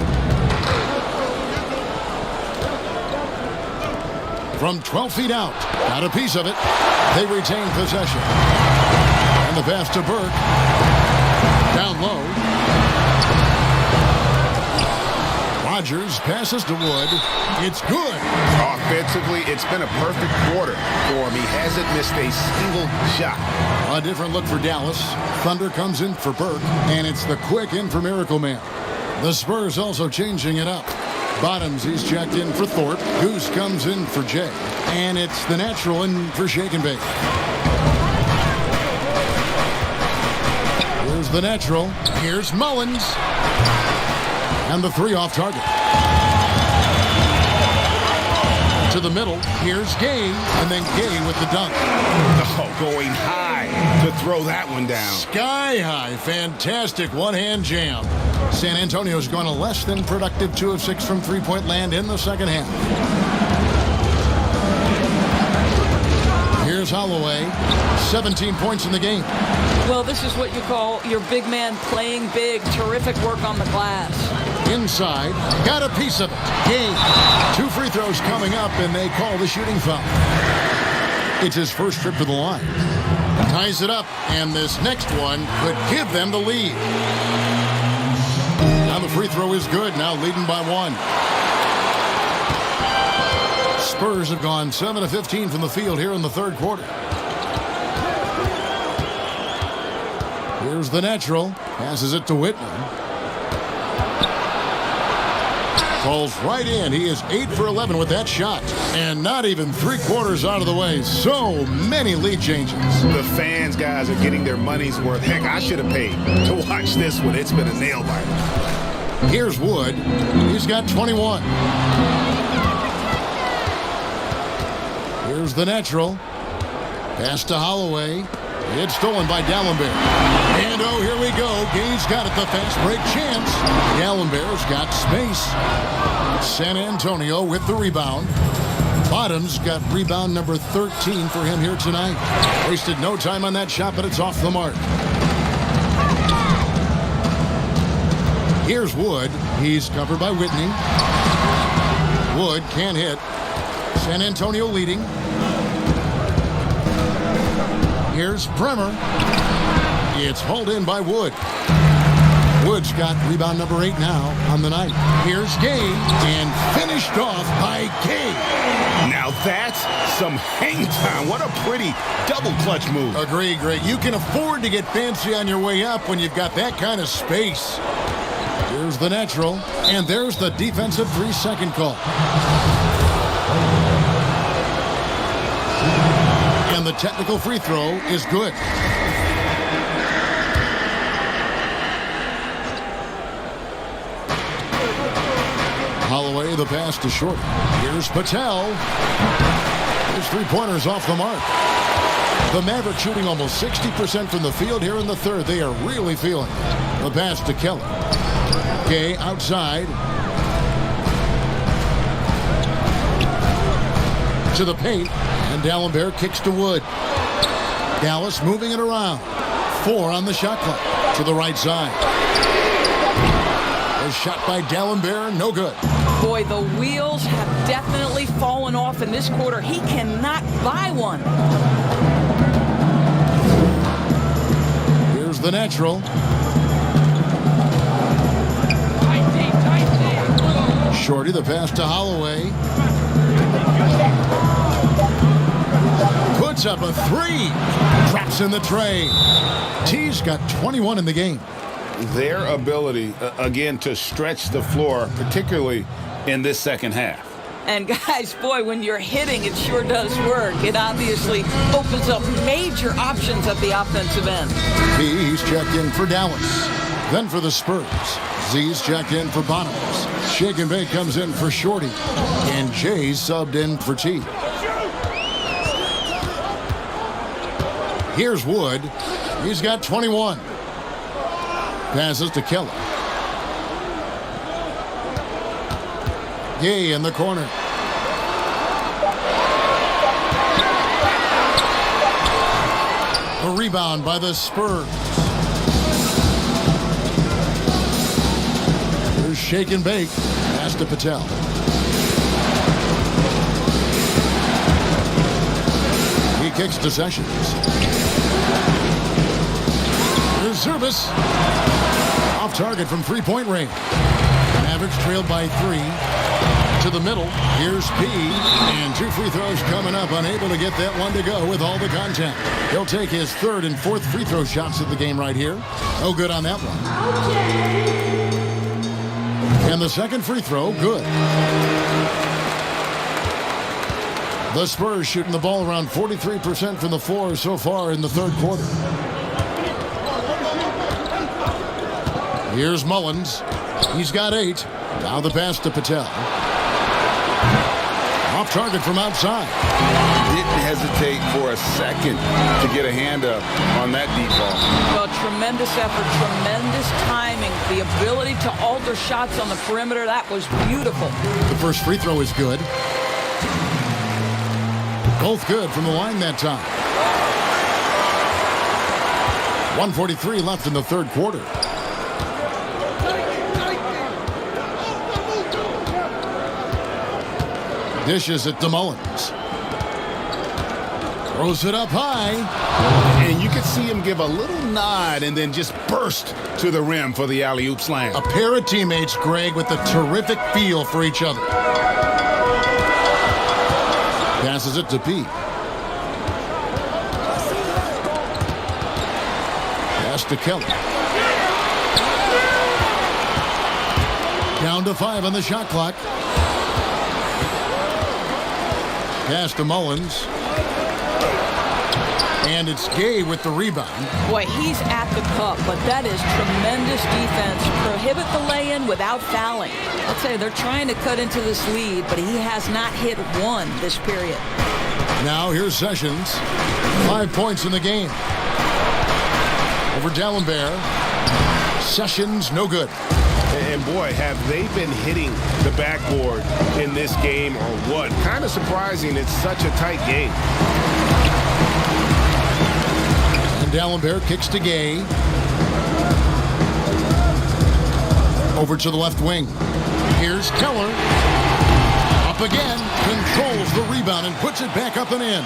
From 12 feet out. Got a piece of it. They retain possession. And the pass to Burke. Down low. Rodgers passes to Wood. It's good. Offensively, it's been a perfect quarter for him. He hasn't missed a single shot. A different look for Dallas. Thunder comes in for Burke, and it's the quick in for Miracle Man. The Spurs also changing it up. Bottoms, he's checked in for Thorpe. Goose comes in for Jay. And it's the natural in for Shake and Bake. Here's the natural. Here's Mullins. And the 3 off target. To the middle. Here's Gay. And then Gay with the dunk. Oh, going high to throw that one down. Sky high. Fantastic one-hand jam. San Antonio's gone a less than productive 2 of 6 from three-point land in the second half. Here's Holloway. 17 points in the game. Well, this is what you call your big man playing big. Terrific work on the glass. Inside. Got a piece of it. Game. 2 free throws coming up, and they call the shooting foul. It's his first trip to the line. Ties it up, and this next one could give them the lead. Now the free throw is good. Now leading by 1. Spurs have gone 7 of 15 from the field here in the third quarter. Here's the natural. Passes it to Whitman. Falls right in. He is 8 for 11 with that shot. And not even 3/4 out of the way. So many lead changes. The fans, guys, are getting their money's worth. Heck, I should have paid to watch this one. It's been a nail biter. Here's Wood. He's got 21. Here's the natural. Pass to Holloway. It's stolen by D'Alembert. And oh, here we go. Gay's got it. The fast break chance. D'Alembert's got space. San Antonio with the rebound. Bottoms got rebound number 13 for him here tonight. Wasted no time on that shot, but it's off the mark. Here's Wood. He's covered by Whitney. Wood can't hit. San Antonio leading. Here's Bremer. It's hauled in by Wood. Wood's got rebound number 8 now on the night. Here's Gay, and finished off by Gay. Now that's some hang time. What a pretty double clutch move. Agree, Greg. You can afford to get fancy on your way up when you've got that kind of space. Here's the natural, and there's the defensive 3-second call. And the technical free throw is good. Holloway, the pass to Short. Here's Patel. His 3-pointers off the mark. The Mavericks shooting almost 60% from the field here in the third. They are really feeling it. The pass to Kelly. Gay outside. To the paint. And D'Alembert kicks to Wood. Dallas moving it around. 4 on the shot clock. To the right side. A shot by D'Alembert, no good. Boy, the wheels have definitely fallen off in this quarter. He cannot buy one. Here's the natural. Shorty, the pass to Holloway. Puts up a three. Drops in the tray. T's got 21 in the game. Their ability, again, to stretch the floor, particularly in this second half. And guys, boy, when you're hitting, it sure does work. It obviously opens up major options at the offensive end. He's checked in for Dallas. Then for the Spurs, Z's checked in for Bottoms. Shake and Bake comes in for Shorty. And Jay's subbed in for T. Here's Wood. He's got 21. Passes to Keller. Gay in the corner. A rebound by the Spurs. Here's Shake and Bake. Pass to Patel. He kicks to Sessions. Here's Service. Off target from three-point range. Mavericks trailed by 3. To the middle. Here's P. And 2 free throws coming up. Unable to get that one to go with all the contact. He'll take his 3rd and 4th free throw shots of the game right here. No good on that one. And the second free throw, good. The Spurs shooting the ball around 43% from the floor so far in the third quarter. Here's Mullins. He's got 8. Now the pass to Patel. Off target from outside. Didn't hesitate for a second to get a hand up on that deep ball. Well, tremendous effort, tremendous timing. The ability to alter shots on the perimeter, that was beautiful. The first free throw is good. Both good from the line that time. 1:43 left in the third quarter. Dishes it to Mullins. Throws it up high. And you could see him give a little nod and then just burst to the rim for the alley-oop slam. A pair of teammates, Greg, with a terrific feel for each other. Passes it to P. Pass to Kelly. Down to 5 on the shot clock. Pass to Mullins. And it's Gay with the rebound. Boy, he's at the cup, but that is tremendous defense. Prohibit the lay-in without fouling. I'll tell you, they're trying to cut into this lead, but he has not hit one this period. Now here's Sessions. 5 points in the game. Over D'Alembert. Sessions, no good. And boy, have they been hitting the backboard in this game or what? Kind of surprising. It's such a tight game. And D'Alembert kicks to Gay. Over to the left wing. Here's Keller. Up again. Controls the rebound and puts it back up and in.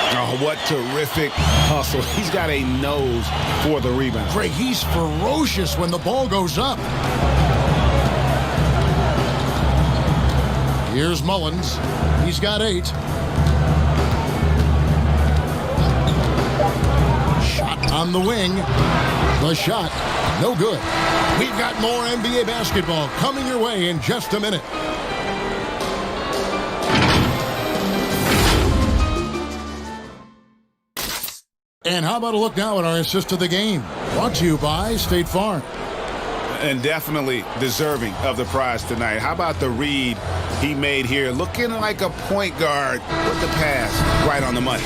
Oh, what terrific hustle. He's got a nose for the rebound. Greg, he's ferocious when the ball goes up. Here's Mullins. He's got 8. Shot on the wing. The shot, no good. We've got more NBA basketball coming your way in just a minute. And how about a look now at our assist of the game? Brought to you by State Farm. And definitely deserving of the prize tonight. How about the read he made here? Looking like a point guard with the pass right on the money.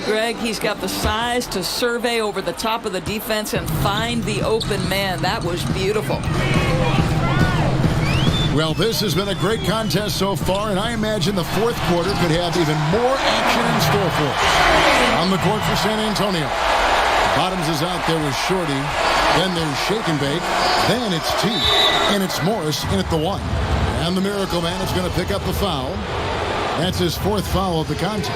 Greg, he's got the size to survey over the top of the defense and find the open man. That was beautiful. Well, this has been a great contest so far, and I imagine the fourth quarter could have even more action in store for us. On the court for San Antonio. Bottoms is out there with Shorty. Then there's Shake and Bake. Then it's T. And it's Morris in at the 1. And the Miracle Man is going to pick up the foul. That's his 4th foul of the contest.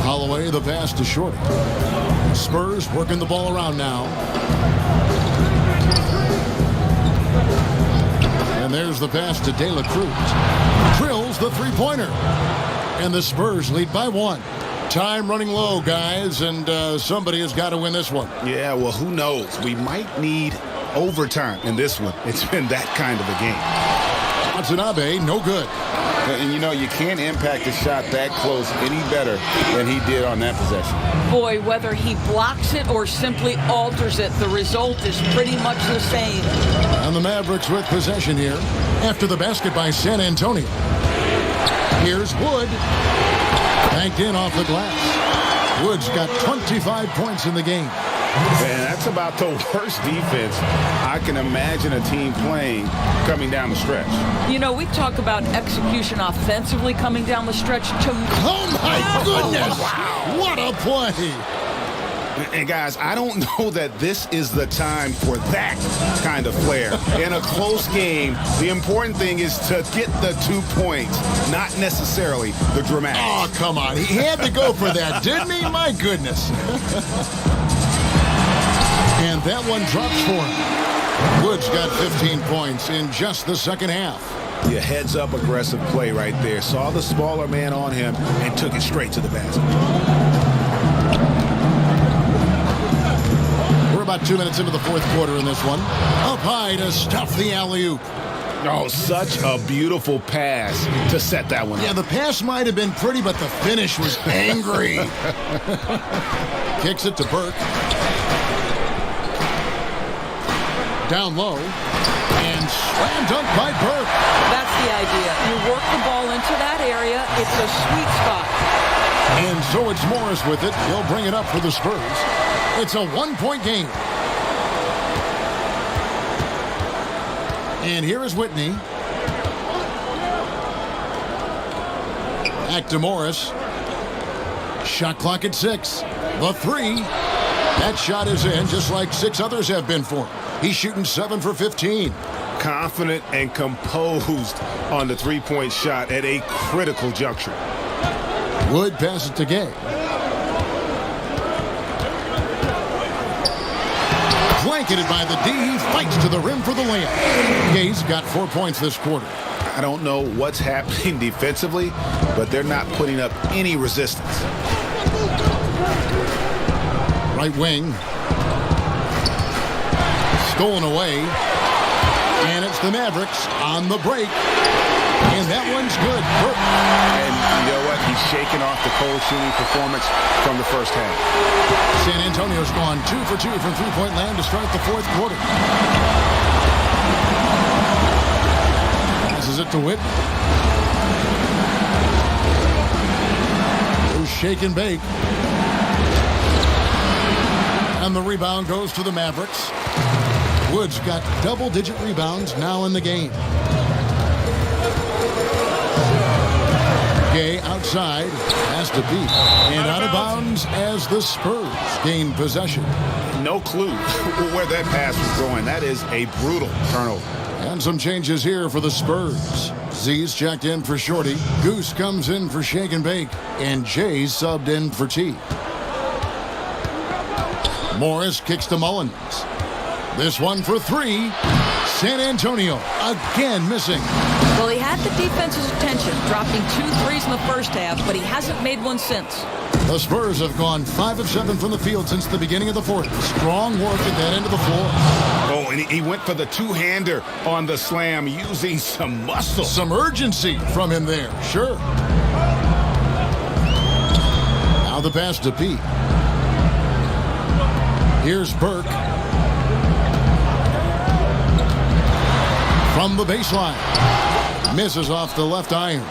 Holloway, the pass to Shorty. Spurs working the ball around now. there's the pass to De La Cruz. Drills the three-pointer. And the Spurs lead by 1. Time running low, guys, and somebody has got to win this one. Yeah, well, who knows? We might need overtime in this one. It's been that kind of a game. Watanabe, no good. And, you know, you can't impact a shot that close any better than he did on that possession. Boy, whether he blocks it or simply alters it, the result is pretty much the same. And the Mavericks with possession here after the basket by San Antonio. Here's Wood. Banked in off the glass. Wood's got 25 points in the game. Man, that's about the worst defense I can imagine a team playing coming down the stretch. You know, we talk about execution offensively coming down the stretch. Oh, my goodness! Wow. What a play! And, guys, I don't know that this is the time for that kind of flair. In a close game, the important thing is to get the 2 points, not necessarily the dramatic. Oh, come on. He had to go for that, didn't he? My goodness. And that one drops for him. Woods got 15 points in just the second half. Yeah, heads-up aggressive play right there. Saw the smaller man on him and took it straight to the basket. We're about 2 minutes into the fourth quarter in this one. Up high to stuff the alley-oop. Oh, such a beautiful pass to set that one up. Yeah, the pass might have been pretty, but the finish was angry. Kicks it to Burke. Down low. And slam dunk by Burke. That's the idea. You work the ball into that area. It's a sweet spot. And so it's Morris with it. He'll bring it up for the Spurs. It's a 1-point game. And here is Whitney. Back to Morris. Shot clock at 6. The 3. That shot is in, just like 6 others have been for him. He's shooting 7 for 15. Confident and composed on the three-point shot at a critical juncture. Wood passes to Gay. Blanketed by the D. He fights to the rim for the layup. Gay's got 4 points this quarter. I don't know what's happening defensively, but they're not putting up any resistance. Right wing. Stolen away. And it's the Mavericks on the break. And that one's good. Burke. And you know what? He's shaking off the cold shooting performance from the first half. San Antonio's gone 2 for 2 from three-point land to start the fourth quarter. Passes it to Whitney. Who's shake and bake. And the rebound goes to the Mavericks. Woods got double-digit rebounds now in the game. Gay outside, has to beat, and out of bounds as the Spurs gain possession. No clue where that pass was going. That is a brutal turnover. And some changes here for the Spurs. Z's checked in for Shorty. Goose comes in for Shake and Bake. And Jay's subbed in for T. Morris kicks to Mullins. This one for 3. San Antonio again missing. Well, he had the defense's attention, dropping 2 threes in the first half, but he hasn't made one since. The Spurs have gone 5 of 7 from the field since the beginning of the fourth. Strong work at that end of the floor. Oh, and he went for the two-hander on the slam using some muscle. Some urgency from him there, sure. Now the pass to Pete. Here's Burke. From the baseline. Misses off the left iron.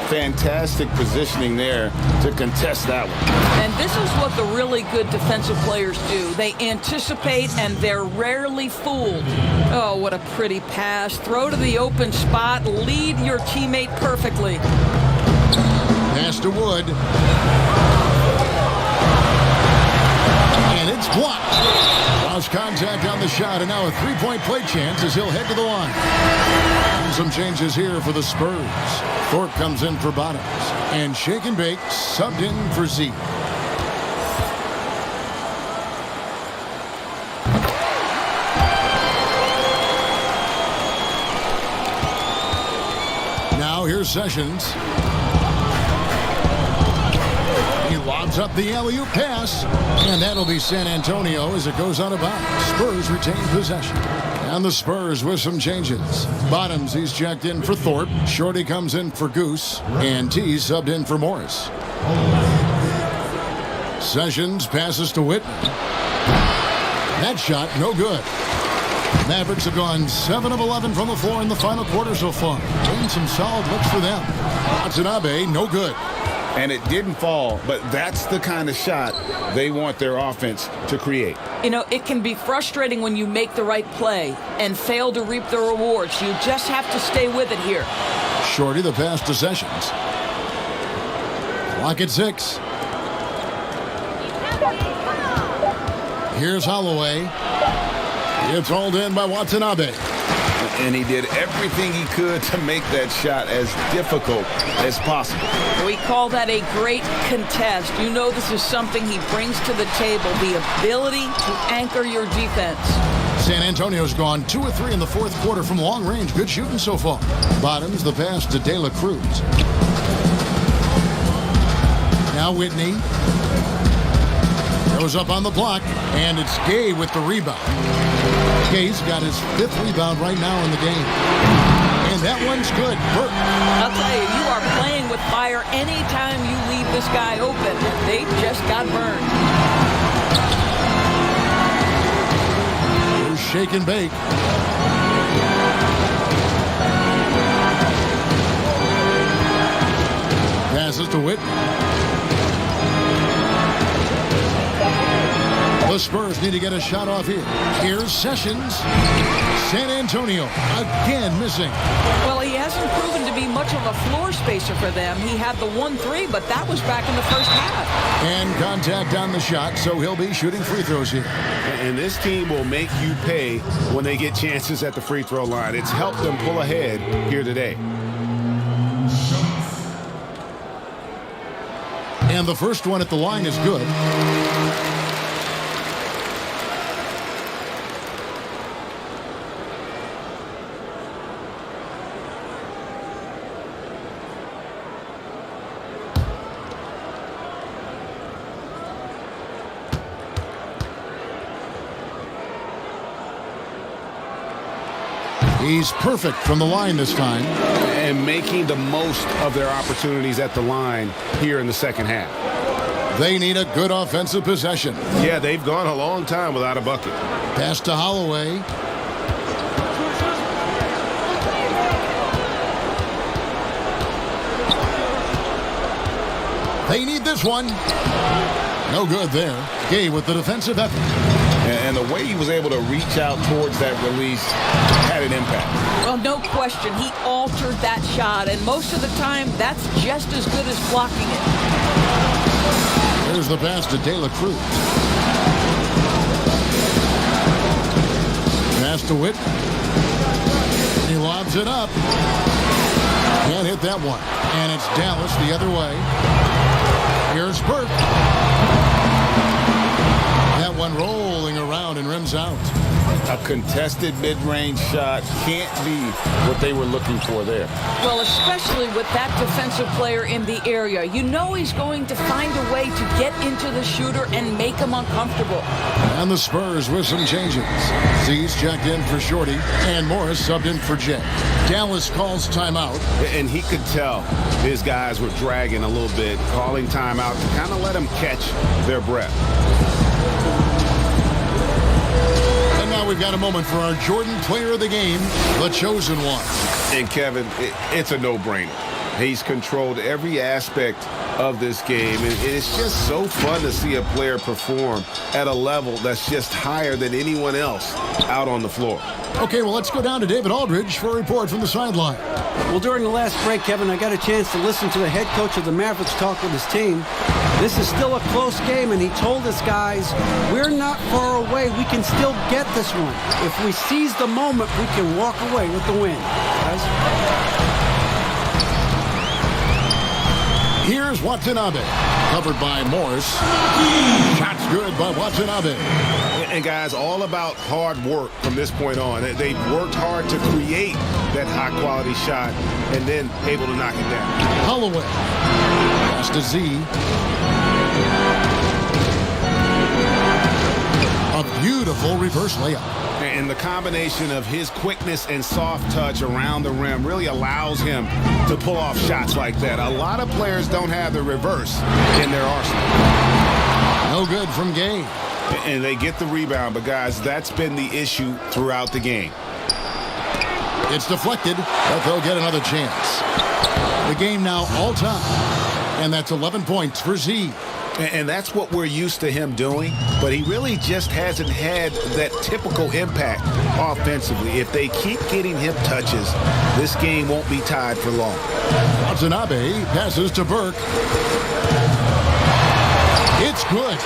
Fantastic positioning there to contest that one. And this is what the really good defensive players do. They anticipate and they're rarely fooled. Oh, what a pretty pass. Throw to the open spot. Lead your teammate perfectly. Pass to Wood. And it's blocked. Lost contact on the shot, and now a three-point play chance as he'll head to the line. And some changes here for the Spurs. Thorpe comes in for Bottoms, and Shake and Bake subbed in for Z. here's Sessions. He lobs up the alley-oop pass, and that'll be San Antonio as it goes out of bounds. Spurs retain possession. And the Spurs with some changes. Bottoms, he's checked in for Thorpe. Shorty comes in for Goose. And T subbed in for Morris. Sessions passes to Whitman. That shot, no good. Mavericks have gone 7 of 11 from the floor in the final quarter so far. Getting some solid looks for them. Watanabe, no good. And it didn't fall, but that's the kind of shot they want their offense to create. You know, it can be frustrating when you make the right play and fail to reap the rewards. You just have to stay with it here. Shorty, the pass to Sessions. Clock at 6. Here's Holloway. It's hauled in by Watanabe. And he did everything he could to make that shot as difficult as possible. We call that a great contest. You know this is something he brings to the table, the ability to anchor your defense. San Antonio's gone 2 of 3 in the fourth quarter from long range. Good shooting so far. Bottoms, the pass to De La Cruz. Now Whitney. Goes up on the block, and it's Gay with the rebound. Gay's got his 5th rebound right now in the game. And that one's good. Burke. I'll tell you, you are playing with fire anytime you leave this guy open. They just got burned. Here's shake and bake. Passes to Whitman. The Spurs need to get a shot off here. Here's Sessions. San Antonio again missing. Well, he hasn't proven to be much of a floor spacer for them. He had the 1-3, but that was back in the first half. And contact on the shot, so he'll be shooting free throws here. And this team will make you pay when they get chances at the free throw line. It's helped them pull ahead here today. And the first one at the line is good. He's perfect from the line this time. And making the most of their opportunities at the line here in the second half. They need a good offensive possession. Yeah, they've gone a long time without a bucket. Pass to Holloway. They need this one. No good there. Gay with the defensive effort. And the way he was able to reach out towards that release had an impact. Well, no question. He altered that shot, and most of the time, that's just as good as blocking it. There's the pass to De La Cruz. Pass to Whitman. He lobs it up. Can't hit that one. And it's Dallas the other way. Here's Burke. That one rolling around and rims out. A contested mid-range shot can't be what they were looking for there. Well, especially with that defensive player in the area. You know he's going to find a way to get into the shooter and make him uncomfortable. And the Spurs with some changes. Z's checked in for Shorty, and Morris subbed in for Jay. Dallas calls timeout. And he could tell his guys were dragging a little bit, calling timeout to kind of let them catch their breath. Now we've got a moment for our Jordan Player of the Game, the chosen one. And Kevin, it's a no-brainer. He's controlled every aspect of this game, and it's just so fun to see a player perform at a level that's just higher than anyone else out on the floor. Okay, well, let's go down to David Aldridge for a report from the sideline. Well, during the last break, Kevin, I got a chance to listen to the head coach of the Mavericks talk with his team. This is still a close game, and he told us guys, we're not far away. We can still get this one. If we seize the moment, we can walk away with the win. Guys? Here's Watanabe, covered by Morris. Shot's good by Watanabe. And guys, all about hard work from this point on. They've worked hard to create that high-quality shot and then able to knock it down. Holloway. Pass to Z. A beautiful reverse layup. And the combination of his quickness and soft touch around the rim really allows him to pull off shots like that. A lot of players don't have the reverse in their arsenal. No good from Gay. And they get the rebound, but guys, that's been the issue throughout the game. It's deflected, but they'll get another chance. The game now all time, and that's 11 points for Z. And that's what we're used to him doing, but he really just hasn't had that typical impact offensively. If they keep getting him touches, this game won't be tied for long. Watanabe passes to Burke. It's good.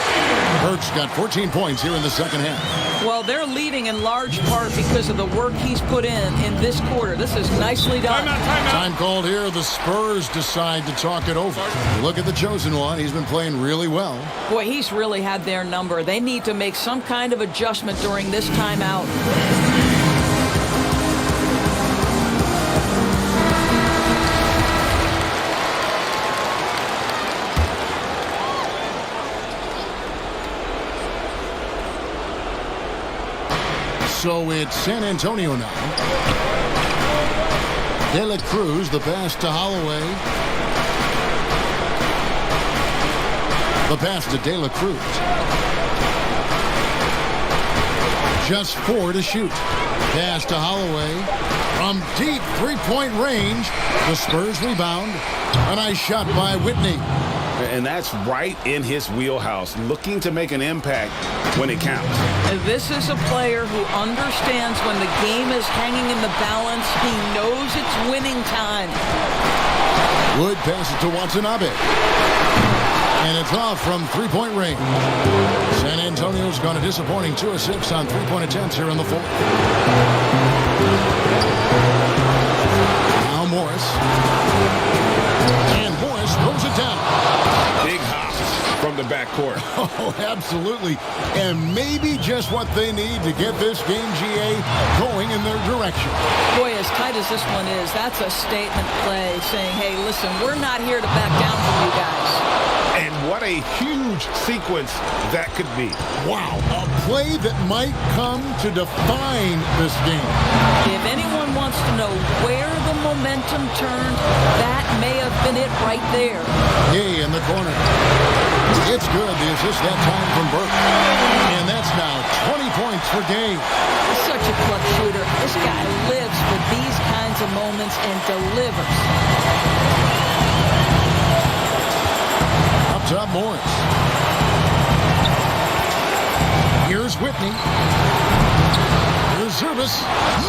Burke's got 14 points here in the second half. Well, they're leading in large part because of the work he's put in this quarter. This is nicely done. Time called here. The Spurs decide to talk it over. You look at the chosen one. He's been playing really well. Boy, he's really had their number. They need to make some kind of adjustment during this timeout. So it's San Antonio now. De La Cruz, the pass to Holloway. The pass to De La Cruz. Just 4 to shoot. Pass to Holloway. From deep three-point range, the Spurs rebound. A nice shot by Whitney. And that's right in his wheelhouse, looking to make an impact when it counts. This is a player who understands when the game is hanging in the balance. He knows it's winning time. Wood passes to Watanabe. And it's off from three-point range. San Antonio's gone a disappointing 2 of 6 on three-point attempts here in the fourth. Now Morris. And Morris throws it down. Big hops from the backcourt. Oh, absolutely. And maybe just what they need to get this game, GA, going in their direction. Boy, as tight as this one is, that's a statement play saying, hey, listen, we're not here to back down from you guys. And what a huge sequence that could be. Wow, a play that might come to define this game. If anyone wants to know where the momentum turned, that may have been it right there. Gay in the corner. It's good. The assist that time from Burke. And that's now 20 points for Gay. He's such a clutch shooter. This guy lives for these kinds of moments and delivers. Up top, Morris. Here's Whitney. Here's Service.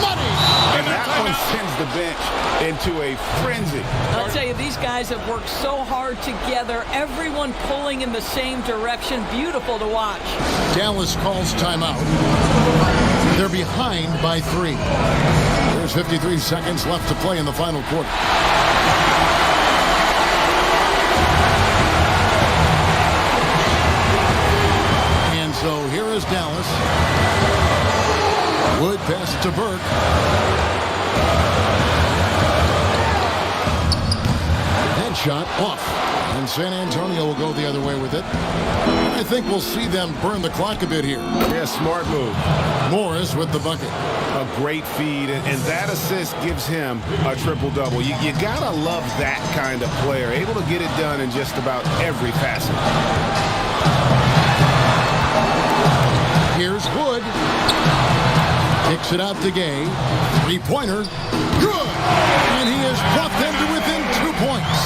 Money! And that one sends the bench into a frenzy. I'll tell you, these guys have worked so hard together. Everyone pulling in the same direction. Beautiful to watch. Dallas calls timeout. They're behind by 3. There's 53 seconds left to play in the final quarter. And so here is Dallas. Wood passes to Burke. Headshot off. And San Antonio will go the other way with it. I think we'll see them burn the clock a bit here. Yeah, smart move. Morris with the bucket. A great feed, and that assist gives him a triple-double. You gotta love that kind of player, able to get it done in just about every facet. Here's Wood. Kicks it out to Gay. Three-pointer. Good! And he has brought them to within 2 points.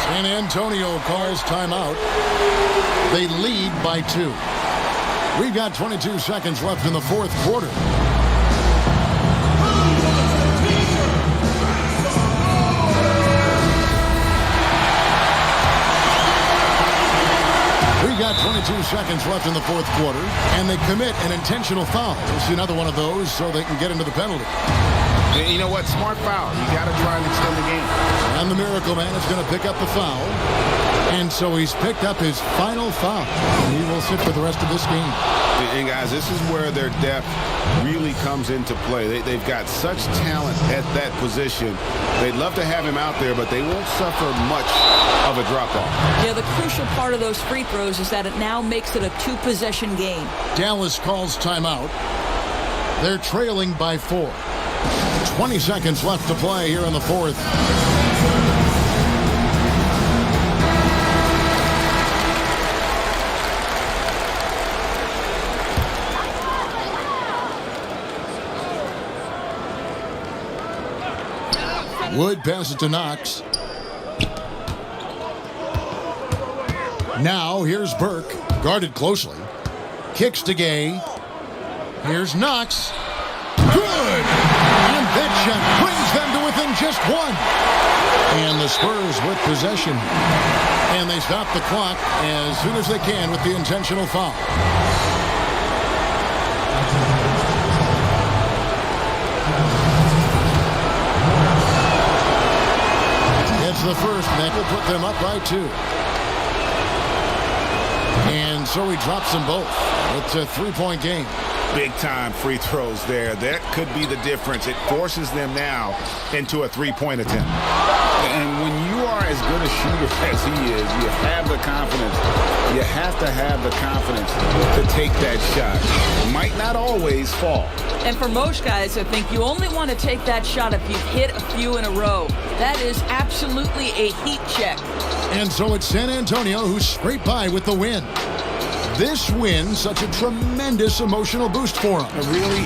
San Antonio calls timeout. They lead by 2. We've got 22 seconds left in the fourth quarter. We've got 22 seconds left in the fourth quarter, and they commit an intentional foul. We'll see another one of those so they can get into the penalty. And you know what? Smart foul. You got to try and extend the game. And the Miracle Man is going to pick up the foul. And so he's picked up his final foul. And he will sit for the rest of this game. And guys, this is where their depth really comes into play. They've got such talent at that position. They'd love to have him out there, but they won't suffer much of a drop-off. Yeah, the crucial part of those free throws is that it now makes it a two-possession game. Dallas calls timeout. They're trailing by 4. 20 seconds left to play here in the fourth. Wood passes to Knox. Now here's Burke, guarded closely. Kicks to Gay. Here's Knox. Good! And that shot brings them to within just 1. And the Spurs with possession. And they stop the clock as soon as they can with the intentional foul. The first, and that will put them up by 2. And so he drops them both. It's a 3-point game. Big-time free throws there. That could be the difference. It forces them now into a 3-point attempt. And when you are as good a shooter as he is, you have the confidence. You have to have the confidence to take that shot. It might not always fall. And for most guys, I think you only want to take that shot if you've hit a few in a row. That is absolutely a heat check. And so it's San Antonio who scraped by with the win. This win, such a tremendous emotional boost for them. Really,